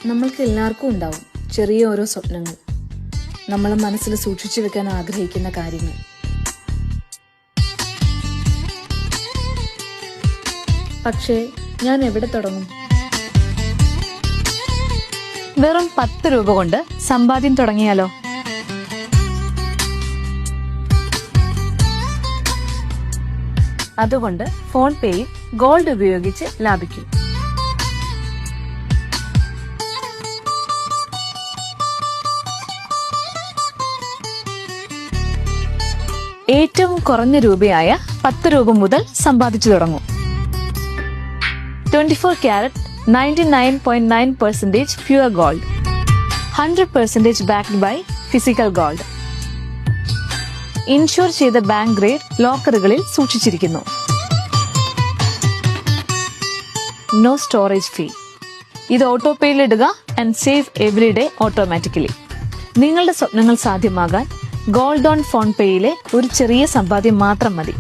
നമ്മൾക്ക് എല്ലാവർക്കും ഉണ്ടാവും ചെറിയ ഓരോ സ്വപ്നങ്ങൾ, നമ്മൾ മനസ്സിൽ സൂക്ഷിച്ചു വെക്കാൻ ആഗ്രഹിക്കുന്ന കാര്യങ്ങൾ. പക്ഷേ ഞാൻ എവിടെ തുടങ്ങും? വെറും 10 രൂപ കൊണ്ട് സമ്പാദ്യം തുടങ്ങിയാലോ? അതുകൊണ്ട് ഫോൺ പേയിൽ ഗോൾഡ് ഉപയോഗിച്ച് ലാഭിക്കും. ഏറ്റവും കുറഞ്ഞ രൂപയായ 10 രൂപ മുതൽ സമ്പാദിച്ചു തുടങ്ങും. 24 carat 99.9% pure gold, 100% backed by physical gold. Insure ചെയ്ത ബാങ്ക് ഗ്രേഡ് ലോക്കറുകളിൽ സൂക്ഷിച്ചിരിക്കുന്നു. No storage fee. ഇത് ഓട്ടോപേയിൽ ഇടുക and save every day automatically. നിങ്ങളുടെ സ്വപ്നങ്ങൾ സാധ്യമാകാൻ ഗോൾഡ് ഓൺ ഫോൺ പേയിലെ ഒരു ചെറിയ സമ്പാദ്യം മാത്രം മതി.